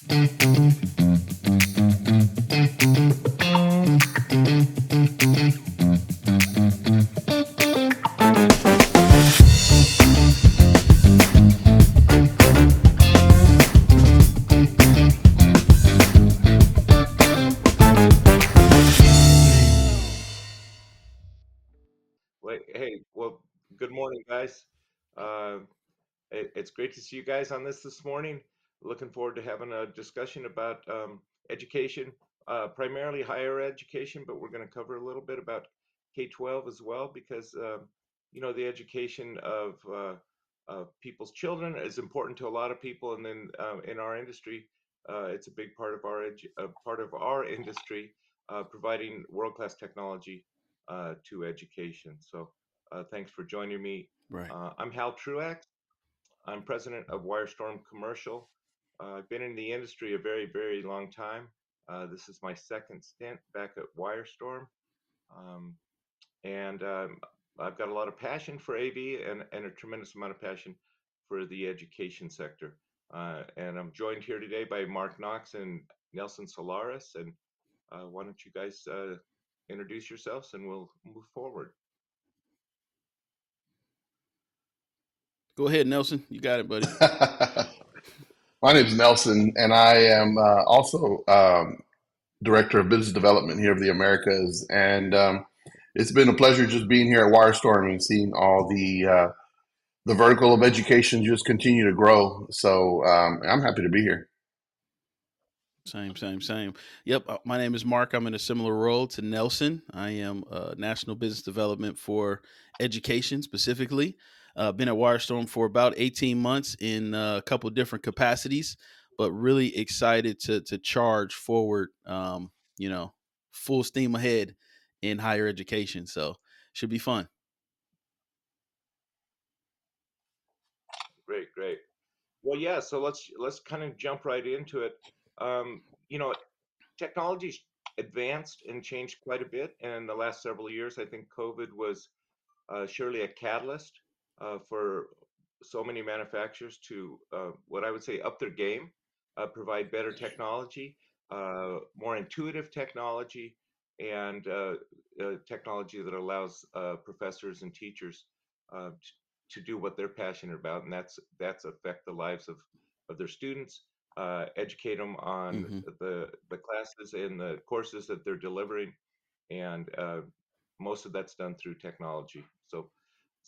Wait, hey, well, good morning, guys. Uh, it's great to see you guys on this morning. Looking forward to having a discussion about education, primarily higher education, but we're going to cover a little bit about K-12 as well, because the education of people's children is important to a lot of people, and then in our industry, it's a big part of our industry, providing world-class technology to education. So thanks for joining me. Right. I'm Hal Truax. I'm president of WyreStorm Commercial. I've been in the industry a very, very long time. This is my second stint back at WyreStorm. Um, and I've got a lot of passion for AV and a tremendous amount of passion for the education sector. And I'm joined here today by Mark Knox and Nelson Solaris. And why don't you guys introduce yourselves and we'll move forward. Go ahead, Nelson. You got it, buddy. My name is Nelson, and I am also Director of Business Development here of the Americas. And it's been a pleasure just being here at WireStorm and seeing all the vertical of education just continue to grow. So I'm happy to be here. Same. Yep. My name is Mark. I'm in a similar role to Nelson. I am National Business Development for Education specifically. Been at WireStorm for about 18 months in a couple different capacities, but really excited to charge forward, full steam ahead in higher education. So should be fun. Great, great. Well, yeah, so let's kind of jump right into it. Um, you know, Technology's advanced and changed quite a bit in the last several years. I think COVID was surely a catalyst for so many manufacturers to what I would say up their game, provide better technology, more intuitive technology, and technology that allows professors and teachers to do what they're passionate about, and that's affect the lives of their students, educate them on Hmm. the classes and the courses that they're delivering, and most of that's done through technology.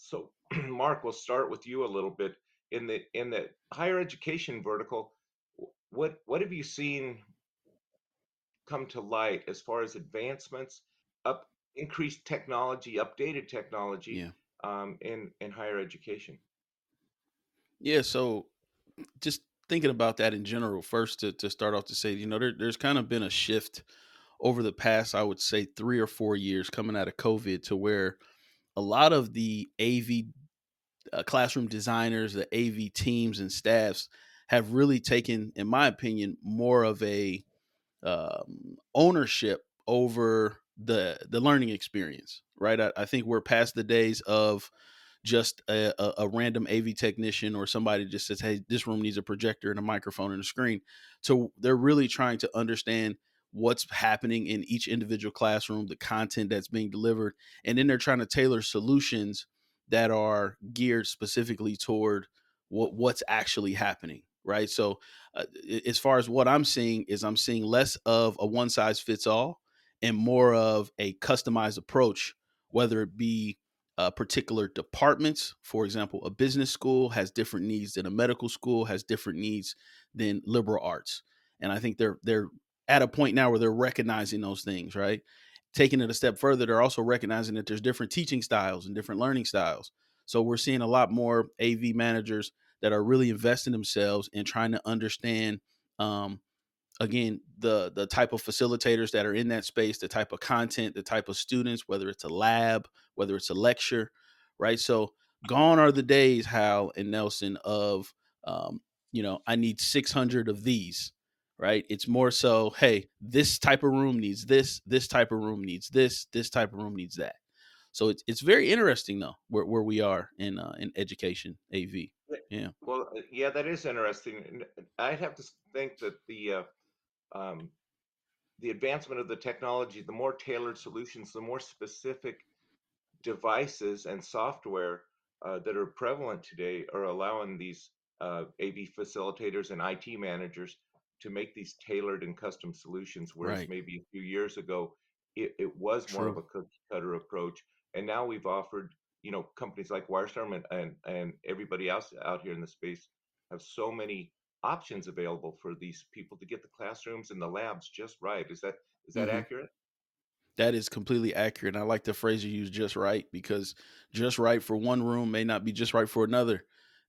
So, Mark, we'll start with you a little bit in the higher education vertical. What have you seen come to light as far as advancements, up increased technology, updated technology Yeah. in higher education? Yeah. So just thinking about that in general, first to start off to say, there's kind of been a shift over the past, I would say, 3 or 4 years coming out of COVID to where a lot of the AV classroom designers, the AV teams and staffs have really taken, in my opinion, more of a ownership over the learning experience. Right. I think we're past the days of just a random AV technician or somebody just says, "Hey, this room needs a projector and a microphone and a screen." So they're really trying to understand what's happening in each individual classroom, the content that's being delivered, and then they're trying to tailor solutions that are geared specifically toward what's actually happening. Right. So, as far as what I'm seeing is, I'm seeing less of a one size fits all and more of a customized approach, whether it be particular departments. For example, a business school has different needs than a medical school has different needs than liberal arts, and I think they're at a point now where they're recognizing those things. Right, taking it a step further, they're also recognizing that there's different teaching styles and different learning styles. So we're seeing a lot more AV managers that are really investing themselves in trying to understand, um, again, the type of facilitators that are in that space, the type of content, the type of students, whether it's a lab, whether it's a lecture, right? So gone are the days, Hal and Nelson, of I need 600 of these, right? It's more so, hey, this type of room needs this type of room needs this type of room needs that. So it's very interesting though where we are in education AV. Yeah. Well, yeah, that is interesting. And I'd have to think that um, the advancement of the technology, the more tailored solutions, the more specific devices and software that are prevalent today are allowing these AV facilitators and IT managers to make these tailored and custom solutions, whereas Right. maybe a few years ago it was more of True. a cookie cutter approach. And now we've offered, companies like WyreStorm and everybody else out here in the space have so many options available for these people to get the classrooms and the labs just right. Is that Hmm. accurate? That is completely accurate. And I like the phrase you use, just right, because just right for one room may not be just right for another.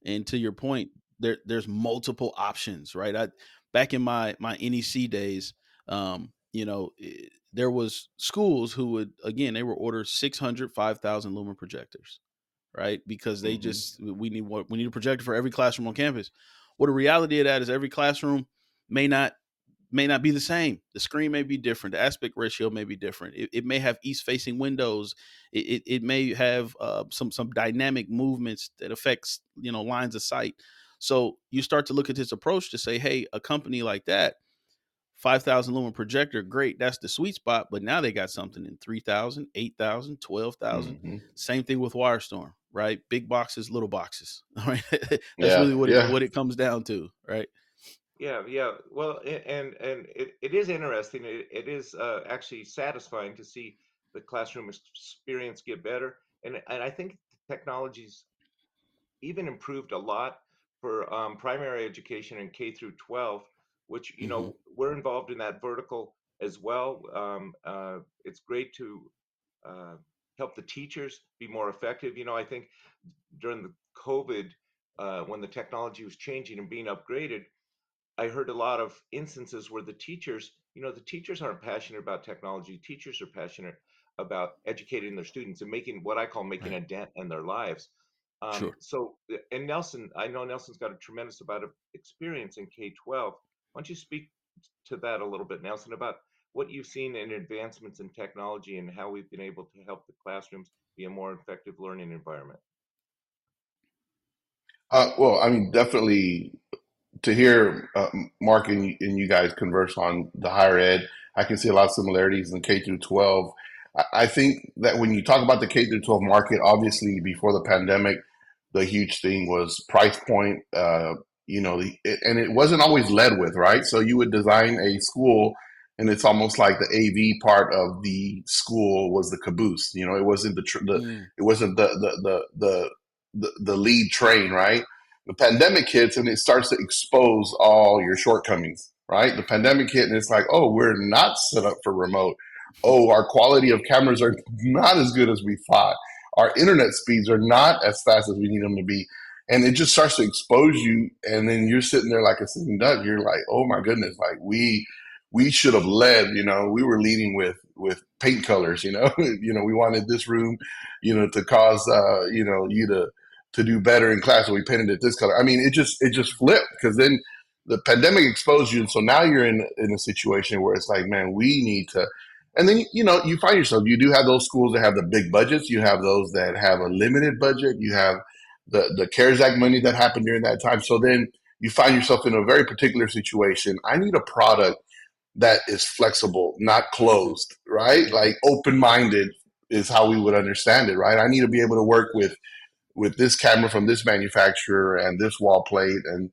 And to your point, there's multiple options, right? Back in my NEC days, there was schools who would, again, they were ordered 600, 5,000 lumen projectors, right? Because they Hmm. just we need a projector for every classroom on campus. Well, the reality of that is every classroom may not may not be the same. The screen may be different. The aspect ratio may be different. It may have east facing windows. It may have some dynamic movements that affects lines of sight. So you start to look at this approach to say, hey, a company like that, 5,000 lumen projector, great. That's the sweet spot. But now they got something in 3,000, 8,000, 12,000. Hmm. Same thing with WyreStorm, right? Big boxes, little boxes. All right. That's Yeah, really what yeah. it comes down to, right? Yeah, yeah. Well, and it is interesting. It is actually satisfying to see the classroom experience get better. And I think technology's even improved a lot for primary education in K through 12, which Hmm. we're involved in that vertical as well. It's great to uh, help the teachers be more effective. I think during the COVID, when the technology was changing and being upgraded, I heard a lot of instances where the teachers aren't passionate about technology. Teachers are passionate about educating their students and making what I call making Right. a dent in their lives. Sure. And Nelson, I know Nelson's got a tremendous amount of experience in K-12. Why don't you speak to that a little bit, Nelson, about what you've seen in advancements in technology and how we've been able to help the classrooms be a more effective learning environment? Well, I mean, definitely to hear Mark and you guys converse on the higher ed, I can see a lot of similarities in K through 12. I think that when you talk about the K through 12 market, obviously before the pandemic, the huge thing was price point. And it wasn't always led with, right? So you would design a school, and it's almost like the AV part of the school was the caboose. It wasn't Mm, it wasn't the lead train, right? The pandemic hits and it starts to expose all your shortcomings, right? The pandemic hit and it's like, oh, we're not set up for remote. Oh, our quality of cameras are not as good as we thought. Our internet speeds are not as fast as we need them to be. And it just starts to expose you. And then you're sitting there like a sitting duck. You're like, oh my goodness, like we should have led, we were leading with paint colors, we wanted this room, to cause you to do better in class. So we painted it this color. I mean, it just flipped because then the pandemic exposed you, and so now you're in a situation where it's like, man, we need to. And then you find yourself. You do have those schools that have the big budgets. You have those that have a limited budget. You have the CARES Act money that happened during that time. So then you find yourself in a very particular situation. I need a product that is flexible, not hmm. closed, right? Yeah. Like open minded is how we would understand it, right? I need to be able to work with this camera from this manufacturer and this wall plate and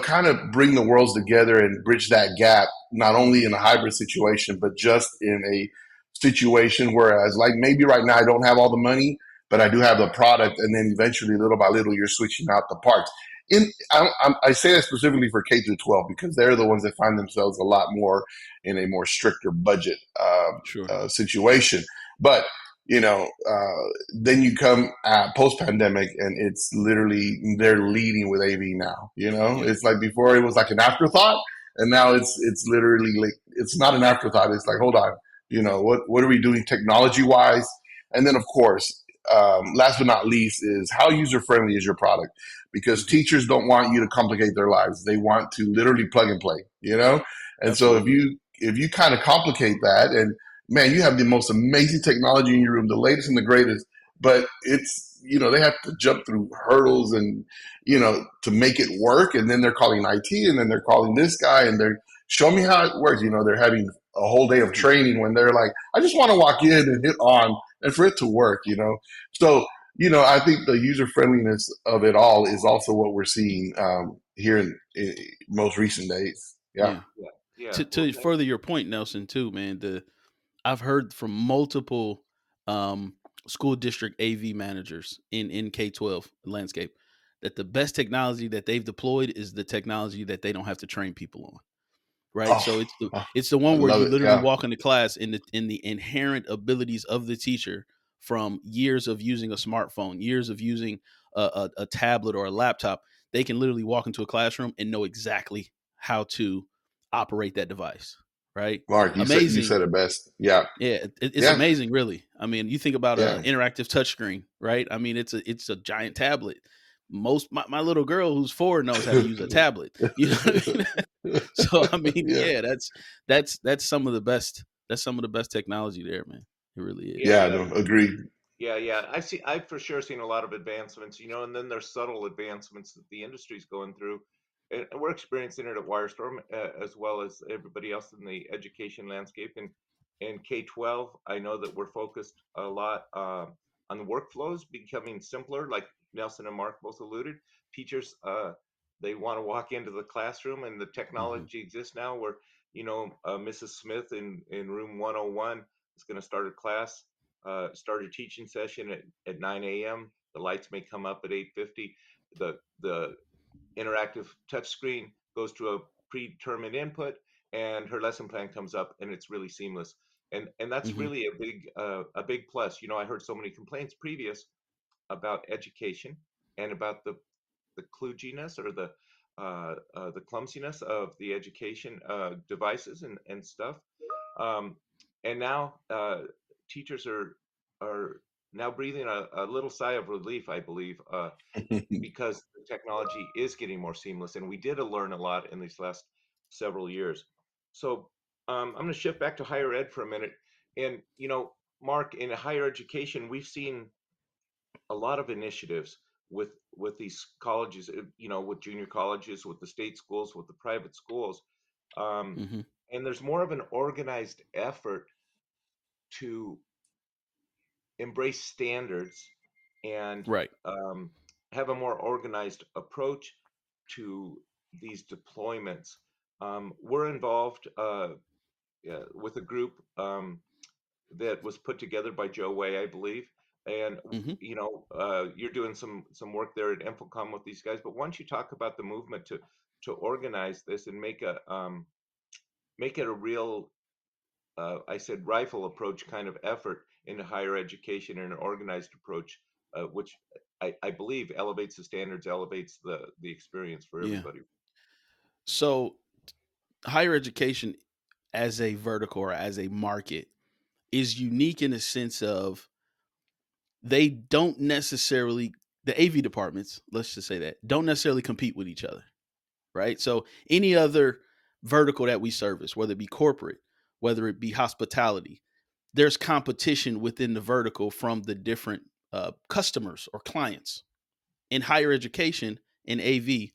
kind of bring the worlds together and bridge that gap not only in a hybrid situation but just in a situation whereas like maybe right now I don't have all the money but I do have the product and then eventually little by little you're switching out the parts I say that specifically for K through 12 because they're the ones that find themselves a lot more in a more stricter budget Sure. situation but then you come post pandemic and it's literally they're leading with AV now. Yeah. It's like before it was like an afterthought, and now it's literally like it's not an afterthought. It's like hold on, what are we doing technology wise? And then of course, last but not least is how user friendly is your product because Hmm. teachers don't want you to complicate their lives. They want to literally plug and play. And so if Absolutely. you kind of complicate that and man, you have the most amazing technology in your room, the latest and the greatest, but it's, they have to jump through hurdles and, to make it work. And then they're calling IT, and then they're calling this guy, and they're show me how it works. They're having a whole day of training when they're like, I just want to walk in and hit on and for it to work. So, I think the user friendliness of it all is also what we're seeing here in most recent days. Yeah. Yeah. Yeah, yeah. Well, To further your point, Nelson, too, man, I've heard from multiple school district AV managers in K-12 landscape that the best technology that they've deployed is the technology that they don't have to train people on. Right. Oh, So oh, it's the I one where love you it. literally Yeah. walk into class in the inherent abilities of the teacher from years of using a smartphone, years of using a tablet or a laptop. They can literally walk into a classroom and know exactly how to operate that device. Right. Mark, you Amazing. said it best. Yeah. Yeah, it's Yeah. amazing, really. I mean, you think about a Yeah. interactive touchscreen, right? I mean, it's a giant tablet. My little girl who's 4 knows how to use a tablet. You know what I mean? So I mean, Yeah. yeah, that's some of the best. That's some of the best technology there, man. It really yeah, is. Yeah. yeah. No, agreed. Yeah, yeah. I've for sure seen a lot of advancements, and then there's subtle advancements that the industry's going through. And we're experiencing it at WyreStorm, as well as everybody else in the education landscape. And K-12, I know that we're focused a lot on the workflows becoming simpler, like Nelson and Mark both alluded. Teachers, they want to walk into the classroom, and the Hmm. technology exists now where, Mrs. Smith in room 101 is going to start a class, start a teaching session at 9 a.m. The lights may come up at 8:50. The interactive touchscreen goes to a predetermined input, and her lesson plan comes up, and it's really seamless. And that's Hmm. really a big plus. I heard so many complaints previous about education and about the kludginess or the clumsiness of the education devices and stuff. Um, and now teachers are now breathing a little sigh of relief, I believe, because the technology is getting more seamless, and we did learn a lot in these last several years. So I'm going to shift back to higher ed for a minute, and Mark, in higher education, we've seen a lot of initiatives with these colleges, with junior colleges, with the state schools, with the private schools, um, Hmm. and there's more of an organized effort to embrace standards and Right. have a more organized approach to these deployments. We're involved with a group that was put together by Joe Way, I believe, and Hmm. you're doing some work there at Infocom with these guys. But once you talk about the movement to organize this and make it a real, I said, rifle approach kind of effort into higher education and an organized approach, which I believe elevates the standards, elevates the experience for Yeah. everybody. So higher education as a vertical or as a market is unique in the sense of they don't necessarily the AV departments, let's just say that, don't necessarily compete with each other, right? So any other vertical that we service, whether it be corporate, whether it be hospitality, there's competition within the vertical from the different customers or clients. In higher education, in AV,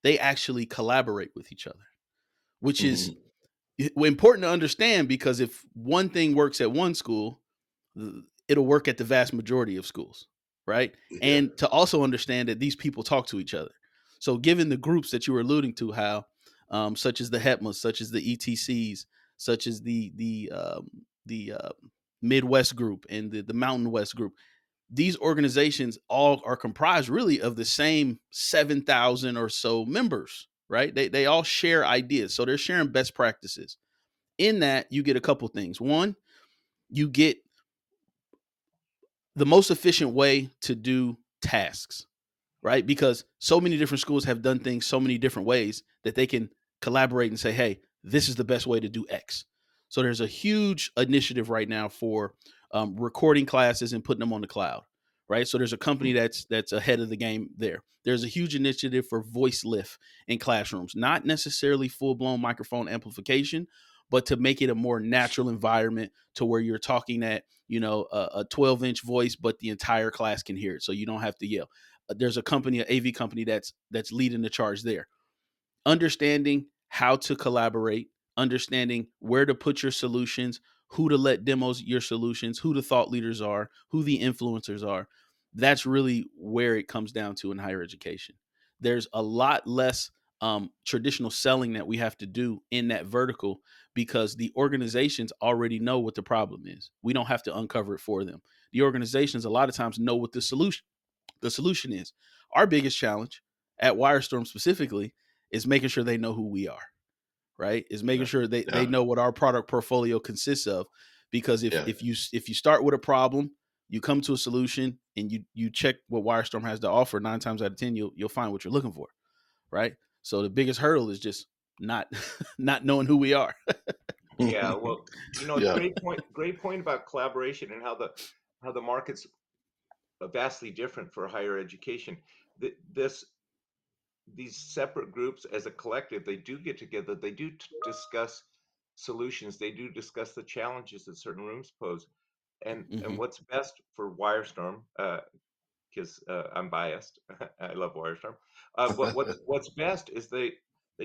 they actually collaborate with each other, which is Mhm. important to understand because if one thing works at one school, it'll work at the vast majority of schools, right? Yeah. And to also understand that these people talk to each other. So, given the groups that you were alluding to, how such as the HETMAs, such as the ETCs, such as the Midwest group and the Mountain West group, these organizations all are comprised really of the same 7,000 or so members, right? They all share ideas, so they're sharing best practices. In that, you get a couple things. One, you get the most efficient way to do tasks, right? Because so many different schools have done things so many different ways that they can collaborate and say, hey, this is the best way to do X. So there's a huge initiative right now for recording classes and putting them on the cloud, right? So there's a company that's ahead of the game there. There's a huge initiative for voice lift in classrooms, not necessarily full blown microphone amplification, but to make it a more natural environment to where you're talking at, a 12-inch voice, but the entire class can hear it. So you don't have to yell. There's a company, an AV company that's leading the charge there. Understanding how to collaborate, understanding where to put your solutions, who to let demos your solutions, who the thought leaders are, who the influencers are. That's really where it comes down to in higher education. There's a lot less traditional selling that we have to do in that vertical because the organizations already know what the problem is. We don't have to uncover it for them. The organizations a lot of times know what the solution is. Our biggest challenge at WyreStorm specifically is making sure they know who we are, right? Is making Yeah. sure they Yeah. know what our product portfolio consists of. Because if Yeah. if you if you start with a problem, you come to a solution and you check what WyreStorm has to offer, 9 times out of 10, you'll find what you're looking for, right? So the biggest hurdle is just not not knowing who we are. Yeah, well, Yeah. great point about collaboration and how the market's vastly different for higher education. This these separate groups as a collective, they do get together, they do discuss solutions, they do discuss the challenges that certain rooms pose, and Hmm. what's best for WyreStorm, because I'm biased. I love WireStorm. What's best is they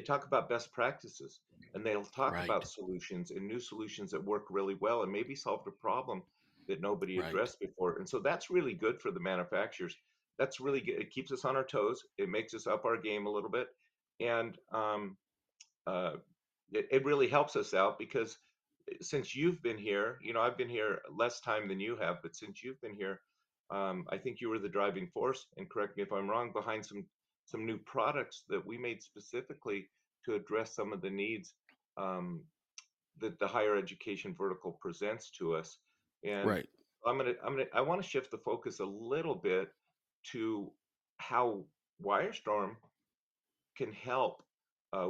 talk about best practices, and they'll talk Right. about solutions and new solutions that work really well and maybe solved a problem that nobody Right. addressed before. And so that's really good for the manufacturers. That's really good. It keeps us on our toes. It makes us up our game a little bit, and uh, it really helps us out because since you've been here, I've been here less time than you have, but since you've been here, I think you were the driving force, and correct me if I'm wrong, behind some new products that we made specifically to address some of the needs um, that the higher education vertical presents to us. And Right. I want to shift the focus a little bit to how WireStorm can help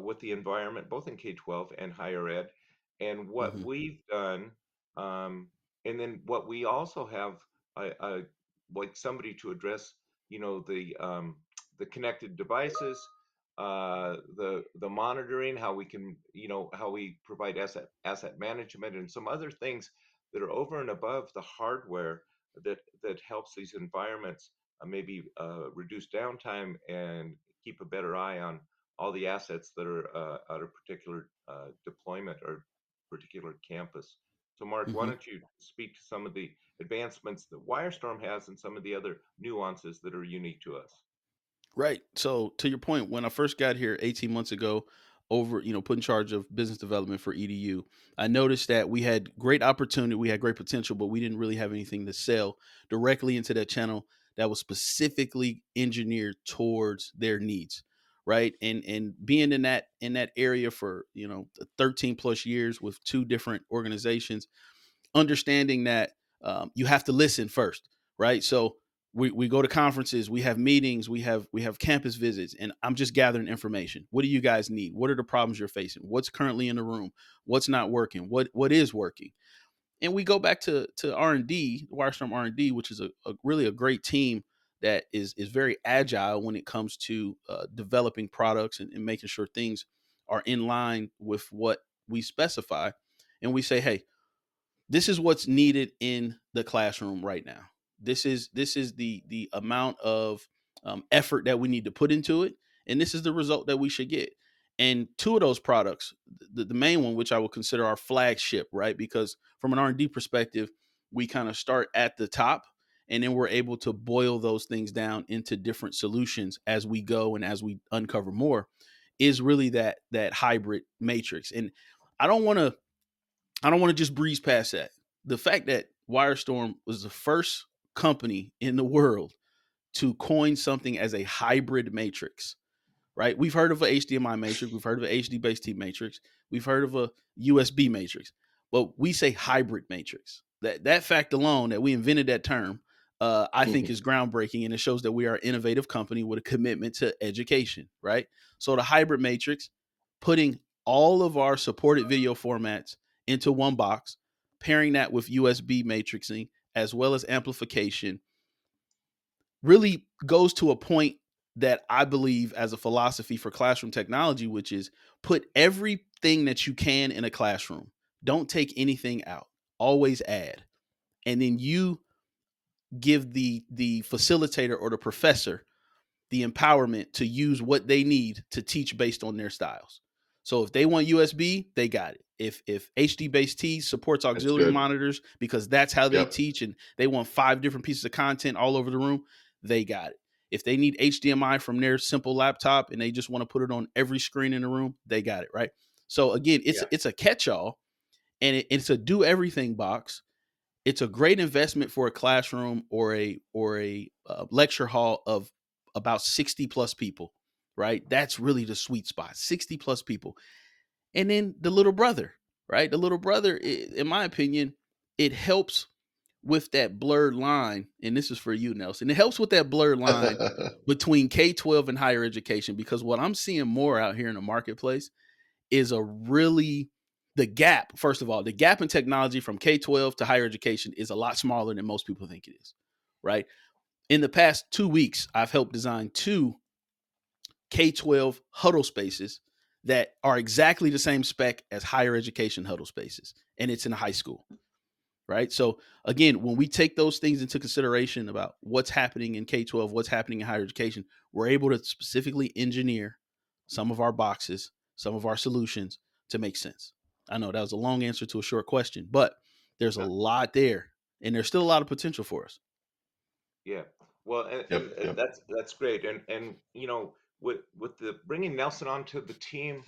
with the environment, both in K-12 and higher ed, and what Hmm. we've done, um, and then what we also have, like somebody to address, the connected devices, the monitoring, how we can, how we provide asset management, and some other things that are over and above the hardware that helps these environments maybe reduce downtime and keep a better eye on all the assets that are at a particular deployment or particular campus. So, Mark, why Hmm. don't you speak to some of the advancements that WireStorm has and some of the other nuances that are unique to us? Right. So to your point, when I first got here 18 months ago, put in charge of business development for EDU, I noticed that we had great opportunity, we had great potential, but we didn't really have anything to sell directly into that channel that was specifically engineered towards their needs. Right. And being in that area for, 13 plus years with two different organizations, understanding that you have to listen first, right? So we go to conferences, we have meetings, we have campus visits, and I'm just gathering information. What do you guys need? What are the problems you're facing? What's currently in the room? What's not working? What is working? And we go back to R&D, WireStorm R&D, which is a really a great team that is very agile when it comes to developing products and making sure things are in line with what we specify. And we say, hey, this is what's needed in the classroom right now. This is the amount of effort that we need to put into it, and this is the result that we should get. And two of those products, the main one, which I would consider our flagship, right? Because from an R&D perspective, we kind of start at the top, and then we're able to boil those things down into different solutions as we go and as we uncover more. Is really that hybrid matrix, and I don't want to I don't want to just breeze past that. The fact that WireStorm was the first company in the world to coin something as a hybrid matrix, right? We've heard of a HDMI matrix, we've heard of an HD base T matrix, we've heard of a USB matrix, but we say hybrid matrix. That fact alone, that we invented that term, I think is groundbreaking, and it shows that we are an innovative company with a commitment to education, right? So the hybrid matrix, putting all of our supported video formats into one box, pairing that with USB matrixing as well as amplification, really goes to a point that I believe as a philosophy for classroom technology, which is put everything that you can in a classroom. Don't take anything out. Always add. And then you give the facilitator or the professor the empowerment to use what they need to teach based on their styles. So if they want USB, they got it. If HD base T supports That's auxiliary good. monitors because that's how they Yep. teach and they want 5 different pieces of content all over the room, they got it. If they need HDMI from their simple laptop and they just want to put it on every screen in the room, they got it, right? So again, Yeah. it's a catch-all and it's a do everything box. It's a great investment for a classroom or a lecture hall of about 60 plus people, right? That's really the sweet spot, 60 plus people. And then the little brother, right? The little brother, in my opinion, it helps with that blurred line. And this is for you, Nelson. It helps with that blurred line between K-12 and higher education, because what I'm seeing more out here in the marketplace is a really the gap. First of all, the gap in technology from K-12 to higher education is a lot smaller than most people think it is, right? In the past 2 weeks, I've helped design 2 K-12 huddle spaces that are exactly the same spec as higher education huddle spaces, and it's in a high school, right? So again, when we take those things into consideration about what's happening in K-12, what's happening in higher education, we're able to specifically engineer some of our boxes, some of our solutions to make sense. I know that was a long answer to a short question, but there's a lot there, and there's still a lot of potential for us. Yeah. Well, and Yep. Yep. that's great. And with the bringing Nelson onto the team,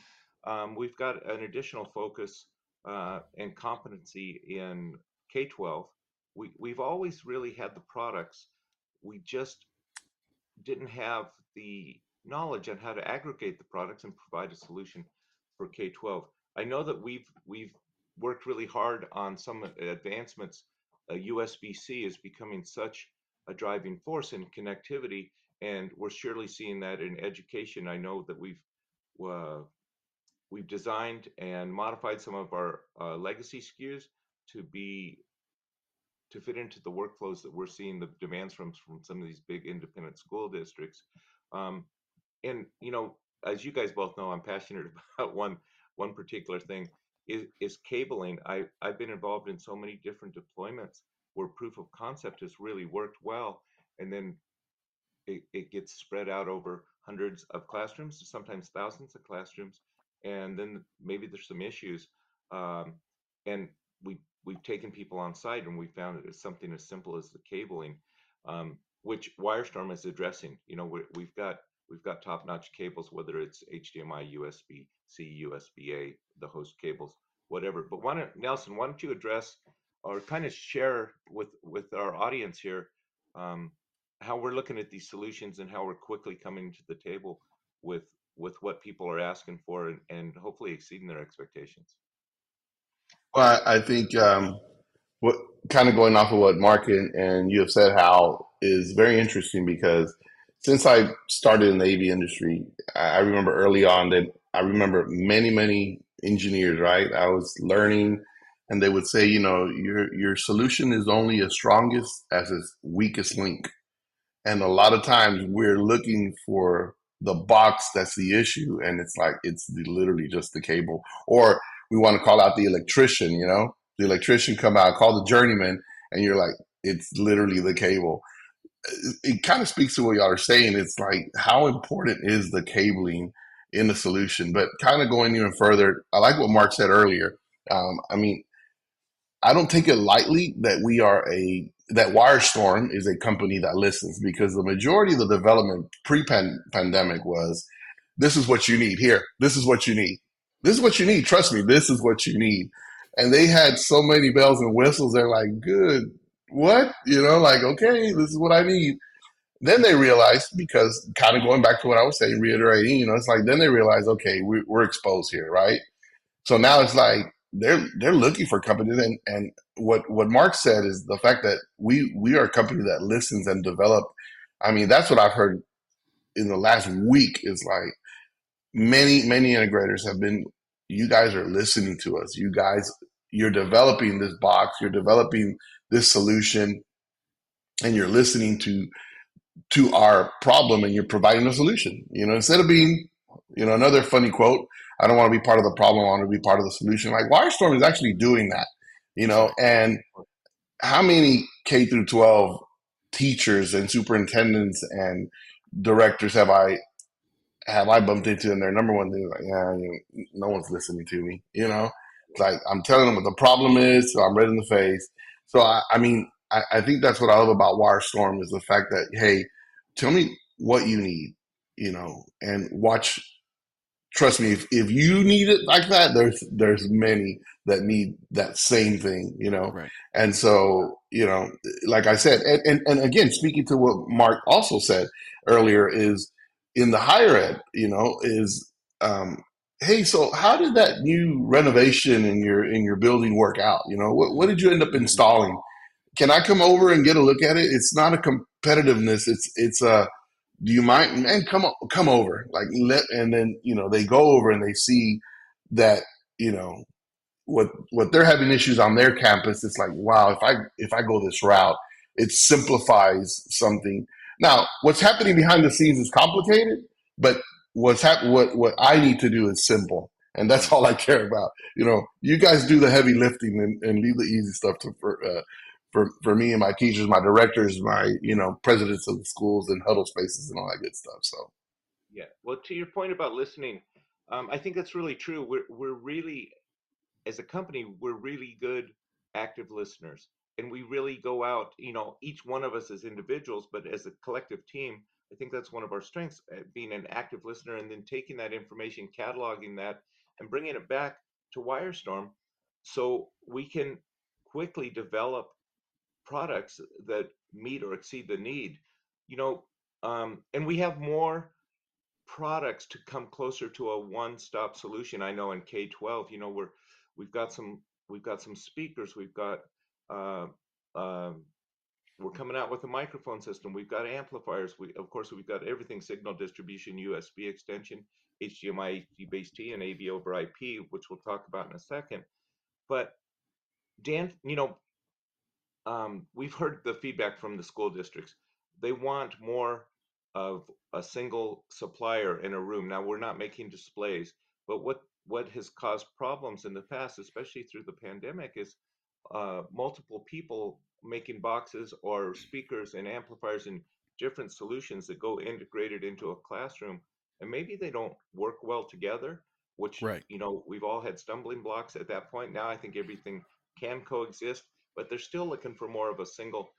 we've got an additional focus and competency in K-12. We've always really had the products. We just didn't have the knowledge on how to aggregate the products and provide a solution for K-12. I know that we've worked really hard on some advancements. USB-C is becoming such a driving force in connectivity, and we're surely seeing that in education. I know that uh, we've designed and modified some of our legacy SKUs to be to fit into the workflows that we're seeing the demands from some of these big independent school districts. Um, and as you guys both know, I'm passionate about one particular thing is cabling. I've been involved in so many different deployments where proof of concept has really worked well, and then it gets spread out over hundreds of classrooms, sometimes thousands of classrooms, and then maybe there's some issues. Um, and we've taken people on site and we found it as something as simple as the cabling, which WyreStorm is addressing. We've got top-notch cables, whether it's HDMI, USB-C, USB-A, the host cables, whatever. But Nelson, why don't you address or kind of share with our audience here, um, how we're looking at these solutions and how we're quickly coming to the table with what people are asking for, and hopefully exceeding their expectations. Well, I think what kind of going off of what Mark and you have said, Hal, is very interesting because since I started in the AV industry, I remember early on that I remember many engineers, right? I was learning, and they would say, your solution is only as strongest as its weakest link. And a lot of times we're looking for the box that's the issue, and it's like literally just the cable. Or we want to call out the electrician, the electrician come out, call the journeyman, and you're like, it's literally the cable. It kind of speaks to what y'all are saying. It's like, how important is the cabling in the solution? But kind of going even further, I like what Mark said earlier. I mean, I don't take it lightly that that WyreStorm is a company that listens, because the majority of the development pre-pandemic was, this is what you need here. This is what you need. This is what you need. Trust me, this is what you need. And they had so many bells and whistles. They're like, good. What? Like, okay, this is what I need. Then they realized, because kind of going back to what I was saying, reiterating, it's like, then they realized, okay, we're exposed here, right? So now it's like they're looking for companies, and what Mark said is the fact that we are a company that listens and develop. I mean, that's what I've heard in the last week, is like many integrators have been, you guys are listening to us. You guys, you're developing this box, you're developing this solution, and you're listening to to our problem, and you're providing a solution. Instead of being, another funny quote, I don't want to be part of the problem, I want to be part of the solution. Like WyreStorm is actually doing that, Exactly. and how many K through 12 teachers and superintendents and directors have I bumped into, and their number one thing is like, yeah, no one's listening to me. It's like I'm telling them what the problem is, so I'm red in the face. So I think that's what I love about WireStorm is the fact that, hey, tell me what you need, and watch. Trust me, if you need it like that, there's many that need that same thing, Right. and so, like I said, and again, speaking to what Mark also said earlier, is in the higher ed, is hey, so how did that new renovation in your building work out? What did you end up Hmm. installing? Can I come over and get a look at it? It's not a competitiveness. It's a, do you mind? Man, come over. Like, and then, they go over and they see that, you know, what they're having issues on their campus. It's like, wow, if I go this route, it simplifies something. Now, what's happening behind the scenes is complicated, but what I need to do is simple, and that's Right. all I care about. You guys do the heavy lifting, and leave the easy stuff for me and my teachers, my directors, my presidents of the schools and huddle spaces and all that good stuff. So. Yeah. Well, to your point about listening, I think that's really true. We're really, as a company, we're really good active listeners, and we really go out. Each one of us as individuals, but as a collective team, I think that's one of our strengths, being an active listener, and then taking that information, cataloging that, and bringing it back to WireStorm, so we can quickly develop products that meet or exceed the need. You know, and we have more products to come closer to a one-stop solution. I know in K-12, we've got some speakers, uh, um, we're coming out with a microphone system, we've got amplifiers, of course we've got everything: signal distribution, USB extension, HDMI, HD-based T, and AV over IP, which we'll talk about in a second. But Dan, we've heard the feedback from the school districts. They want more of a single supplier in a room. Now, we're not making displays, but what has caused problems in the past, especially through the pandemic, is multiple people making boxes or speakers and amplifiers and different solutions that go integrated into a classroom, and maybe they don't work well together, which, Right. we've all had stumbling blocks at that point. Now I think everything can coexist, but they're still looking for more of a single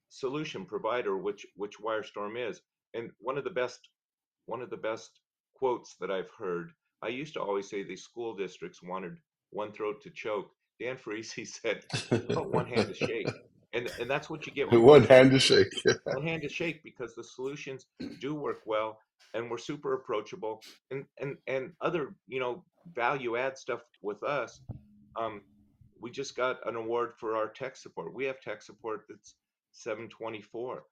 solution provider, which WireStorm is. And one of the best quotes that I've heard, I used to always say these school districts wanted one throat to choke. Dan Farisi said, "How about one hand to shake?" And that's what you get with One WireStorm. hand to shake. One hand to shake, because the solutions do work well, and we're super approachable, and other, value add stuff with us. um, we just got an award for our tech support. We have tech support that's 724.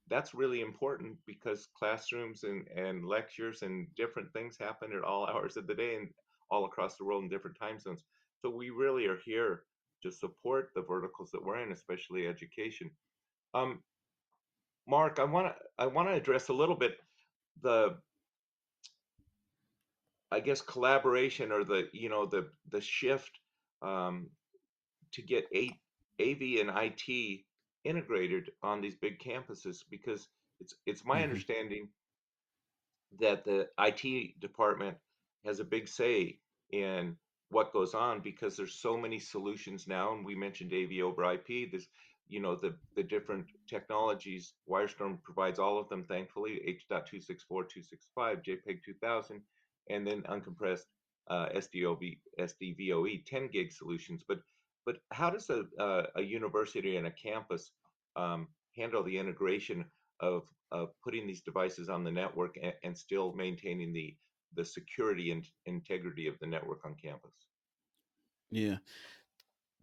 That's really important because classrooms and lectures and different things happen at all hours of the day and all across the world in different time zones. So we really are here to support the verticals that we're in, especially education. Um, Mark, I want to address a little bit the, I guess, collaboration, or the shift, um, to get AV and IT integrated on these big campuses, because it's my Hmm. understanding that the IT department has a big say in what goes on, because there's so many solutions now, and we mentioned AV over IP. There's, the different technologies. WireStorm provides all of them, thankfully: H.264, 265, JPEG 2000, and then uncompressed SDVOE 10 gig solutions. But how does a university and a campus handle the integration of putting these devices on the network, and still maintaining the security and integrity of the network on campus? Yeah.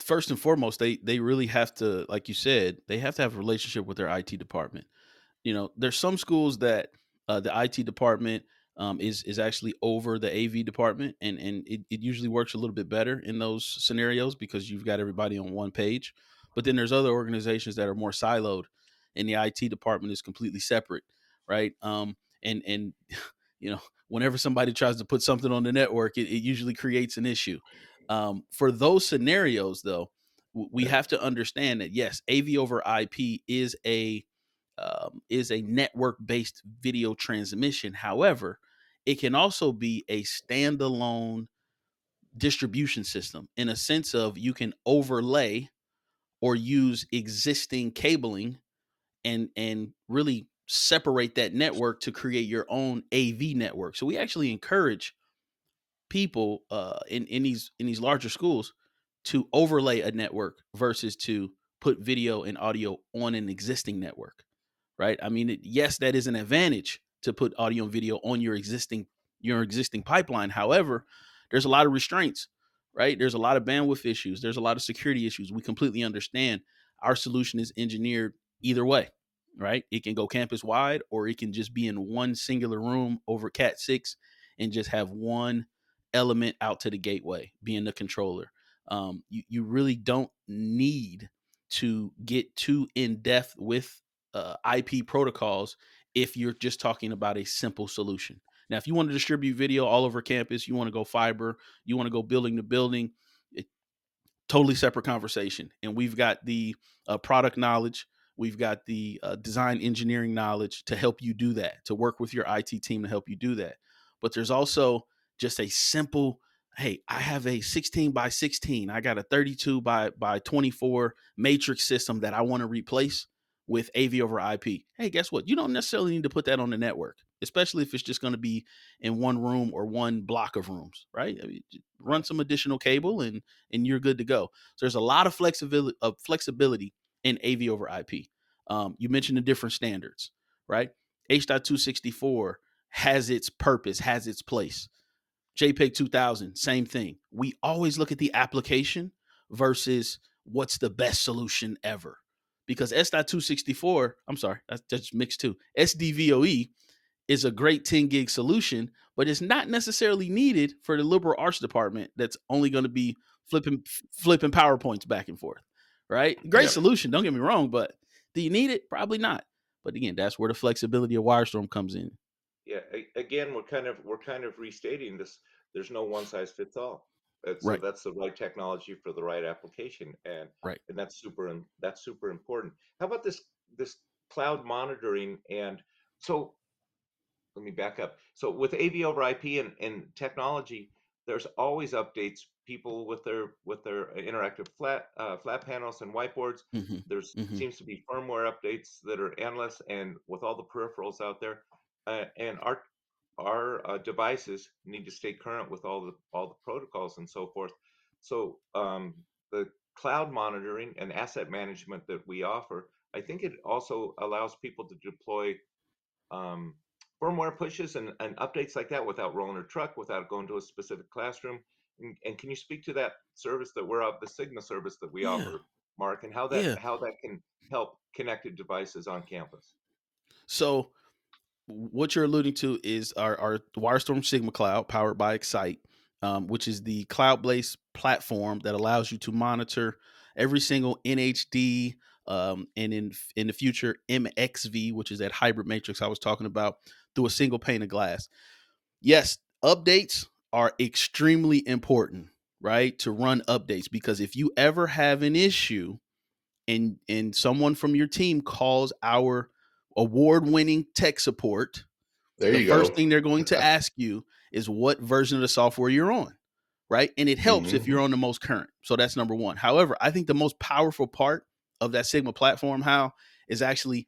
First and foremost, they really have to, like you said, they have to have a relationship with their IT department. There's some schools that the IT department is actually over the AV department, and it usually works a little bit better in those scenarios because you've got everybody on one page. But then there's other organizations that are more siloed, and the IT department is completely separate, right? And whenever somebody tries to put something on the network, it usually creates an issue. For those scenarios, though, we have to understand that yes, AV over IP is a network based video transmission. However, it can also be a standalone distribution system in a sense of you can overlay or use existing cabling and really separate that network to create your own AV network. So we actually encourage people in these larger schools to overlay a network versus to put video and audio on an existing network, right? I mean, yes, that is an advantage to put audio and video on your existing pipeline. However, there's a lot of restraints, right? There's a lot of bandwidth issues. There's a lot of security issues. We completely understand. Our solution is engineered either way, right? It can go campus wide, or it can just be in one singular room over Cat 6 and just have one element out to the gateway being the controller. You really don't need to get too in depth with IP protocols if you're just talking about a simple solution. Now, if you want to distribute video all over campus, you want to go fiber, you want to go building to building, totally separate conversation. And we've got the product knowledge, we've got the design engineering knowledge to help you do that, to work with your IT team to help you do that. But there's also just a simple, hey, I have a 16 by 16, I got a 32 by 24 matrix system that I want to replace with AV over IP. Hey, guess what? You don't necessarily need to put that on the network, especially if it's just going to be in one room or one block of rooms, right? I mean, run some additional cable and you're good to go. So there's a lot of flexibility in AV over IP. You mentioned the different standards, right? H.264 has its purpose, has its place. JPEG 2000, same thing. We always look at the application versus what's the best solution ever. Because S.264, I'm sorry, that's just mixed too. SDVOE is a great 10 gig solution, but it's not necessarily needed for the liberal arts department that's only going to be flipping PowerPoints back and forth, right? Great solution, don't get me wrong, but do you need it? Probably not. But again, that's where the flexibility of WyreStorm comes in. Yeah, again, we're kind of restating this. There's no one size fits all. And so Right, that's the right technology for the right application, right. and that's super important. How about this cloud monitoring? And so let me back up. So with AV over IP and technology, there's always updates. People with their interactive flat panels and whiteboards. Mm-hmm. There's Mm-hmm. seems to be firmware updates that are endless, and with all the peripherals out there, and our devices need to stay current with all the protocols and so forth. So the cloud monitoring and asset management that we offer, I think it also allows people to deploy um, firmware pushes and updates like that without rolling a truck, without going to a specific classroom. And can you speak to that service that we're the Sigma service that we Yeah, offer, Mark, and yeah. how that can help connected devices on campus? So what you're alluding to is our WireStorm Sigma Cloud powered by Excite, which is the cloud-based platform that allows you to monitor every single NHD and in the future MXV, which is that hybrid matrix I was talking about, through a single pane of glass. Yes, updates are extremely important, right? To run updates, because if you ever have an issue and someone from your team calls our award-winning tech support, There the you first go. thing they're going to ask you is what version of the software you're on, right? And it helps if Hmm. you're on the most current. So that's number one. However, I think the most powerful part of that Sigma platform, Hal, is actually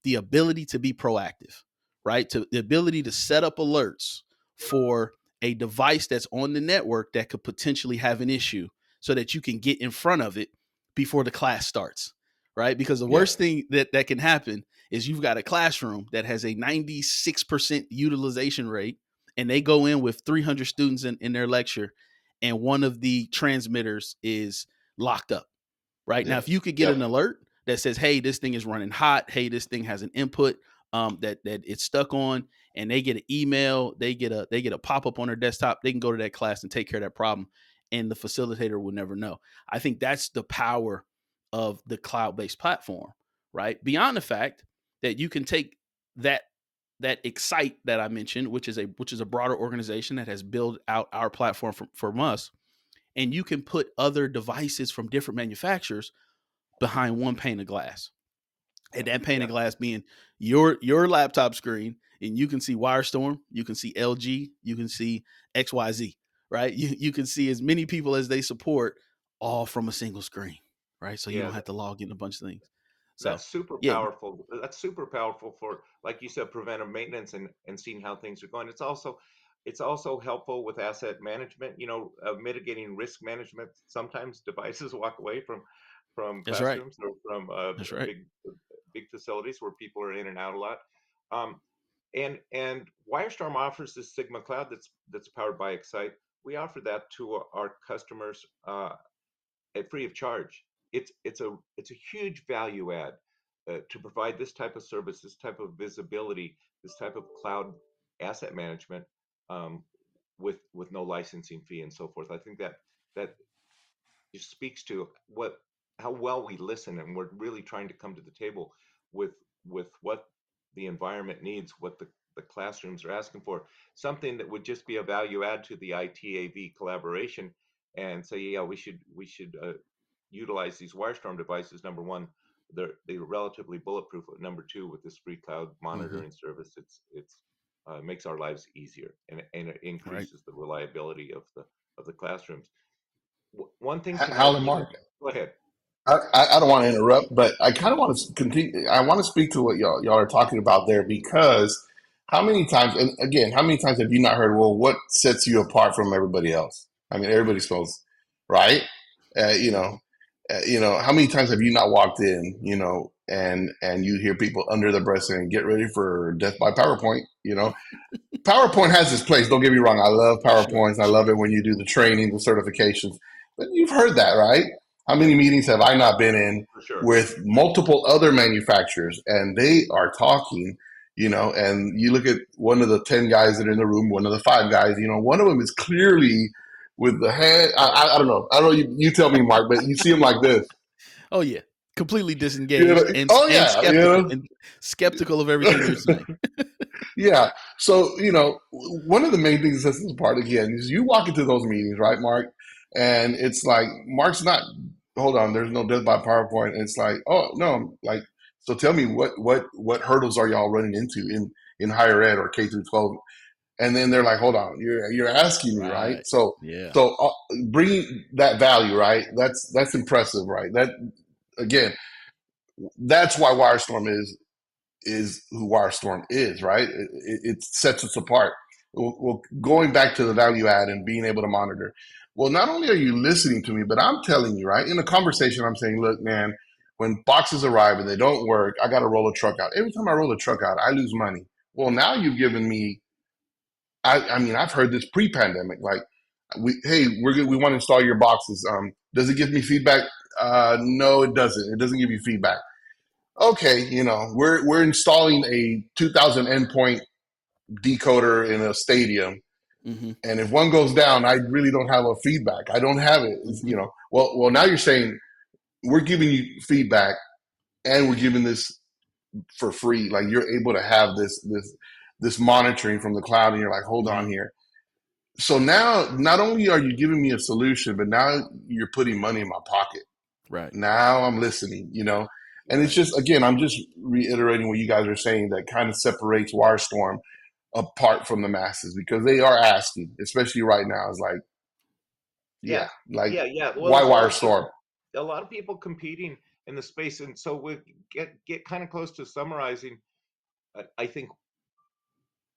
the ability to be proactive, right? To the ability to set up alerts for a device that's on the network that could potentially have an issue so that you can get in front of it before the class starts, right? Because the Yeah. worst thing that can happen is you've got a classroom that has a 96% utilization rate, and they go in with 300 students in their lecture, and one of the transmitters is locked up. Right now, Yeah. if you could get an Yep. alert that says, hey, this thing is running hot, hey, this thing has an input that it's stuck on, and they get an email, they get a pop-up on their desktop, they can go to that class and take care of that problem, and the facilitator will never know. I think that's the power of the cloud-based platform, right? Beyond the fact that you can take that Excite that I mentioned, which is a broader organization that has built out our platform from us, and you can put other devices from different manufacturers behind one pane of glass. And that pane Yeah, of glass being your laptop screen, and you can see WyreStorm, you can see LG, you can see XYZ, right? You can see as many people as they support, all from a single screen, right? So you yeah. don't have to log in a bunch of things. So That's super yeah, powerful. That's super powerful for, like you said, preventive maintenance and seeing how things are going. It's also helpful with asset management, mitigating risk management. Sometimes devices walk away from that's right. classrooms or from That's right. big facilities where people are in and out a lot. Um, and WireStorm offers this Sigma Cloud that's powered by Excite. We offer that to our customers at free of charge. It's a huge value add to provide this type of service, this type of visibility, this type of cloud asset management, um, with no licensing fee and so forth. I think that just speaks to what how well we listen, and we're really trying to come to the table with what the environment needs, what the classrooms are asking for, something that would just be a value add to the ITAV collaboration, and say, yeah, we should utilize these WireStorm devices. Number one, they're relatively bulletproof. But number two, with this free cloud Hmm. monitoring service, it's makes our lives easier, and it Right. increases the reliability of the classrooms. One thing to Hal note, and Mark. go ahead. I don't want to interrupt, but I kind of want to continue. I want to speak to what y'all are talking about there because how many times, and again, how many times have you not heard, well, what sets you apart from everybody else? I mean, everybody smells, right? Uh, you know, Hmm. how many times have you not walked in, and you hear people under the breath saying, "Get ready for death by PowerPoint," PowerPoint has its place. Don't get me wrong. I love Sure. PowerPoints. I love Sure. it when you do the training, the certifications. But you've heard that, right? How many Yep, meetings have I not been in for sure. with multiple other manufacturers and they are talking, and you look at one of the 10 guys that are in the room, one of the five guys, one of them is clearly with the hand. I don't know. I don't know. You tell me, Mark, but you see him like this. Oh yeah. Completely disengaged and Oh, yeah. skeptical of everything you're saying. Yeah. So, one of the main things that's this part again is you walk into those meetings, right, Mark? And it's like, Mark's not, hold on, there's no death by PowerPoint. And it's like, oh, no, like, so tell me what hurdles are y'all running into in higher ed or K through 12? And then they're like, hold on, you're asking me, right? Right. So, Yeah. so uh, bringing that value, right? That's impressive, right? That, again, that's why Wirestorm is who WireStorm is, right? It sets us apart. Well, going back to the value add and being able to monitor. Well, not only are you listening to me, but I'm telling you, right? In a conversation, I'm saying, look, man, when boxes arrive and they don't work, I got to roll a truck out. Every time I roll a truck out, I lose money. Well, now you've given me, I mean, I've heard this pre-pandemic, like, hey, we want to install your boxes. Does it give me feedback? No, it doesn't. It doesn't give you feedback. Okay, we're installing a 2000 endpoint decoder in a stadium, Hmm. and if one goes down, I really don't have a feedback. I don't have it. Hmm. Well, now you're saying we're giving you feedback, and we're giving this for free. Like you're able to have this monitoring from the cloud, and you're like, hold Hmm. on here. So now, not only are you giving me a solution, but now you're putting money in my pocket. Right. Now I'm listening. And it's Right. just, again, I'm just reiterating what you guys are saying that kind of separates WireStorm apart from the masses because they are asking, especially right now, is like, Yeah, yeah, like, yeah. Well, why there's WireStorm? a lot of people competing in the space, and so we get kind of close to summarizing. I think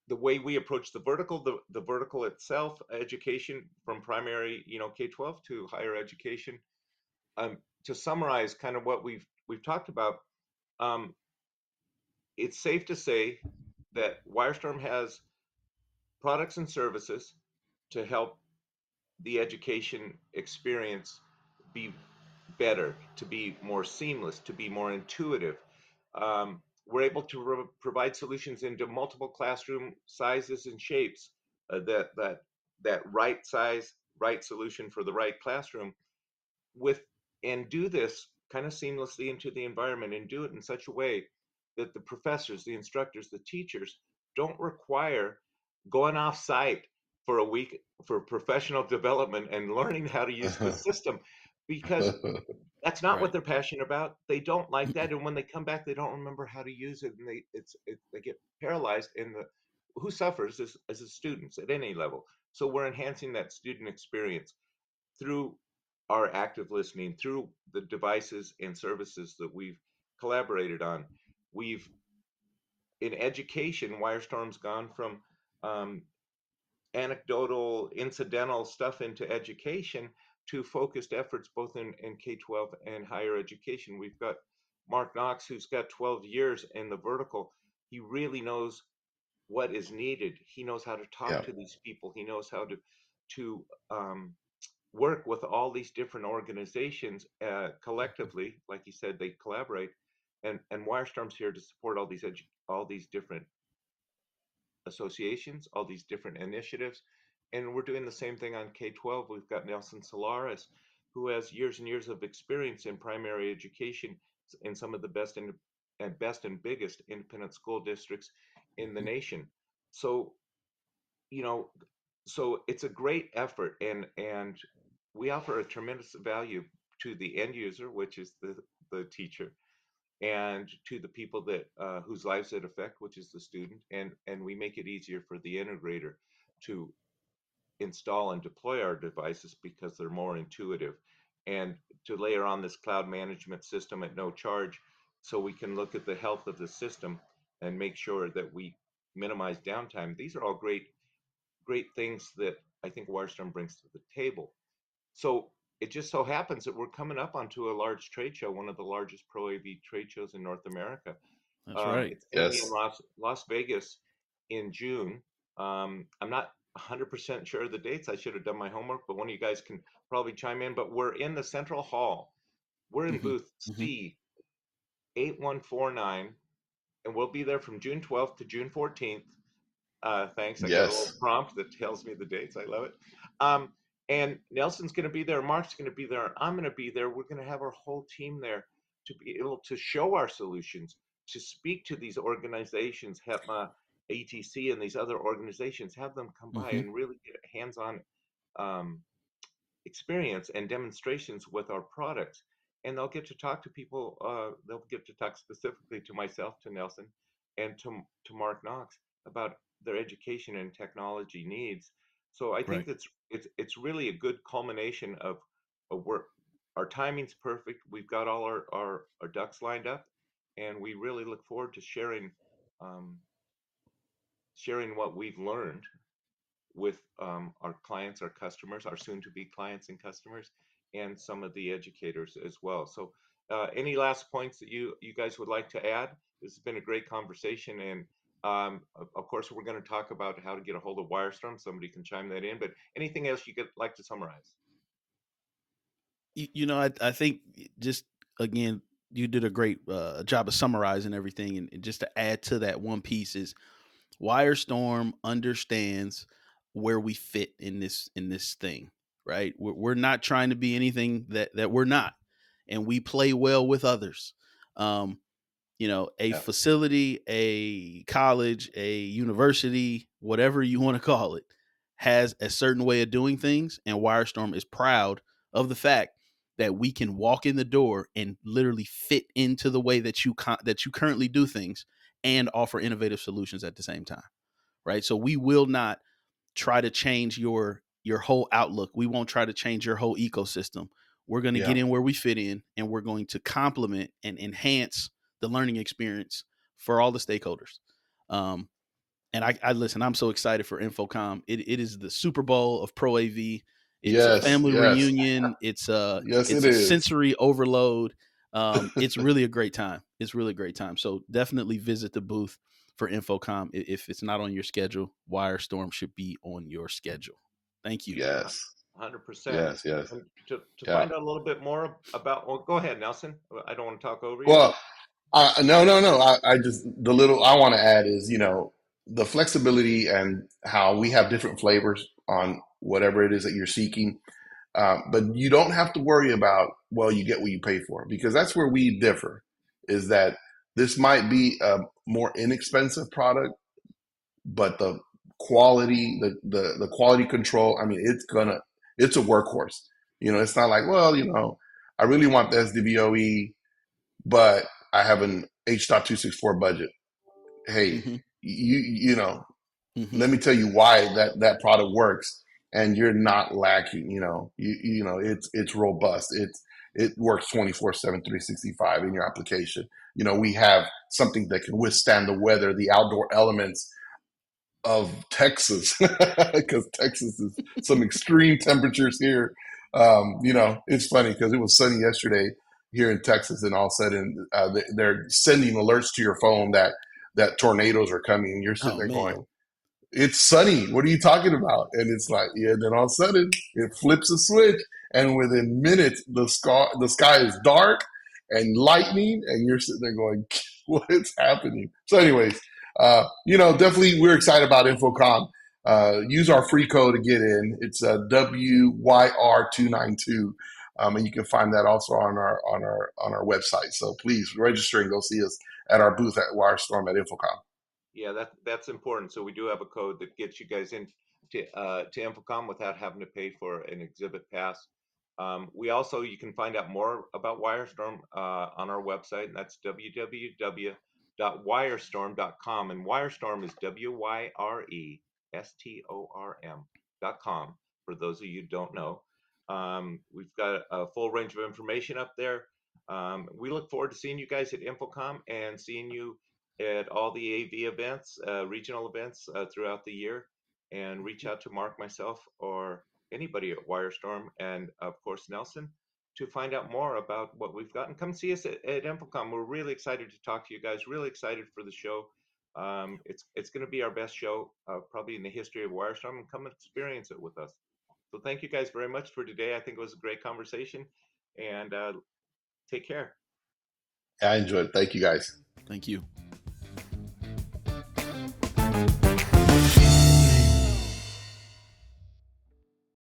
the way we approach the vertical itself, education from primary, K-12 to higher education. To summarize, kind of what we've talked about, um, it's safe to say that WireStorm has products and services to help the education experience be better, to be more seamless, to be more intuitive. We're able to provide solutions into multiple classroom sizes and shapes, that right size, right solution for the right classroom with, and do this kind of seamlessly into the environment and do it in such a way that the professors, the instructors, the teachers don't require going off site for a week for professional development and learning how to use the system, because that's not what Right. they're passionate about. They don't like that, and when they come back, they don't remember how to use it, and they get paralyzed. And the who suffers is as the students at any level. So we're enhancing that student experience through our active listening, through the devices and services that we've collaborated on. We've in education, WyreStorm's gone from um, anecdotal, incidental stuff into education to focused efforts both in K-12 and higher education. We've got Mark Knox, who's got 12 years in the vertical. He really knows what is needed. He knows how to talk Yeah. to these people. He knows how to work with all these different organizations collectively. Like you said, they collaborate, and WyreStorm's here to support all these different associations, all these different initiatives. And we're doing the same thing on K-12. We've got Nelson Solares, who has years and years of experience in primary education in some of the best and biggest independent school districts in the nation. So, you know, so it's a great effort, and we offer a tremendous value to the end user, which is the teacher, and to the people that whose lives it affect, which is the student, and we make it easier for the integrator to install and deploy our devices because they're more intuitive, and to layer on this cloud management system at no charge, so we can look at the health of the system and make sure that we minimize downtime. These are all great things that I think WyreStorm brings to the table. So it just so happens that we're coming up onto a large trade show, one of the largest Pro AV trade shows in North America. That's right. It's going to be in Yes. Las Vegas in June. I'm not 100% sure of the dates. I should have done my homework, but one of you guys can probably chime in. But we're in the Central Hall. We're in Hmm. booth Hmm. C8149, and we'll be there from June 12th to June 14th. Thanks. I got a little Yes. prompt that tells me the dates. I love it. Um, and Nelson's going to be there. Mark's going to be there. I'm going to be there. We're going to have our whole team there to be able to show our solutions, to speak to these organizations, HEPMA, ATC, and these other organizations, have them come by Hmm. and really get hands-on um, experience and demonstrations with our products. And they'll get to talk to people. They'll get to talk specifically to myself, to Nelson, and to Mark Knox about their education and technology needs. So I think Right. it's really a good culmination of work. Our timing's perfect. We've got all our ducks lined up, and we really look forward to um, sharing what we've learned with our clients, our customers, our soon-to-be clients and customers, and some of the educators as well. So, any last points that you guys would like to add? This has been a great conversation, and of course, we're going to talk about how to get a hold of WyreStorm. Somebody can chime that in, but anything else you could like to summarize? I think just again, you did a great job of summarizing everything, and just to add to that one piece is WyreStorm understands where we fit in this thing, right? We're not trying to be anything that we're not, and we play well with others. Um, a Yeah. facility, a college, a university, whatever you want to call it, has a certain way of doing things. And WyreStorm is proud of the fact that we can walk in the door and literally fit into the way that that you currently do things and offer innovative solutions at the same time. Right. So we will not try to change your whole outlook. We won't try to change your whole ecosystem. We're going to get Yeah. in where we fit in, and we're going to complement and enhance the learning experience for all the stakeholders. Um, and I listen. I'm so excited for InfoComm. It is the Super Bowl of Pro AV. It's a Yes. family Yes. reunion. It's Yes, it it's a is. sensory overload. It's really a great time. It's really a great time. So definitely visit the booth for InfoComm. If it's not on your schedule, WyreStorm should be on your schedule. Thank you. Yes. 100%. Yes. Yes. And to Yeah. find out a little bit more about, well, go ahead, Nelson. I don't want to talk over you. Well, no, no, no. I just, the little I want to add is, the flexibility and how we have different flavors on whatever it is that you're seeking. But you don't have to worry about, well, you get what you pay for, because that's where we differ, is that this might be a more inexpensive product, but the quality, the quality control, I mean, it's a workhorse. It's not like, well, I really want the SDVOE, but I have an H.264 budget. Hey, Hmm. you know, Hmm. let me tell you why that product works, and you're not lacking. It's robust. It works 24/7, 365 in your application. We have something that can withstand the weather, the outdoor elements of Texas, because Texas is some extreme temperatures here. It's funny because it was sunny yesterday here in Texas, and all of a sudden they're sending alerts to your phone that tornadoes are coming, and you're sitting Oh there man. going, "It's sunny. What are you talking about?" And it's like, yeah. And then all of a sudden, it flips a switch, and within minutes, the sky is dark and lightning, and you're sitting there going, "What's happening?" So, anyways, definitely we're excited about InfoComm. Use our free code to get in. It's WYR292, and you can find that also on our website. So please register and go see us at our booth at WyreStorm at InfoComm. Yeah, that's important. So we do have a code that gets you guys in to Infocom without having to pay for an exhibit pass. We also, you can find out more about WyreStorm on our website, and that's www.wyrestorm.com. And WyreStorm is WYRESTORM.com, for those of you who don't know. We've got a full range of information up there. We look forward to seeing you guys at Infocom and seeing you at all the AV events, regional events throughout the year, and reach out to Mark, myself, or anybody at WyreStorm, and of course Nelson, to find out more about what we've got. And come see us at Infocom. We're really excited to talk to you guys. Really excited for the show. It's going to be our best show probably in the history of WyreStorm, and come experience it with us. So thank you guys very much for today. I think it was a great conversation, and take care. I enjoyed it. Thank you, guys. Thank you.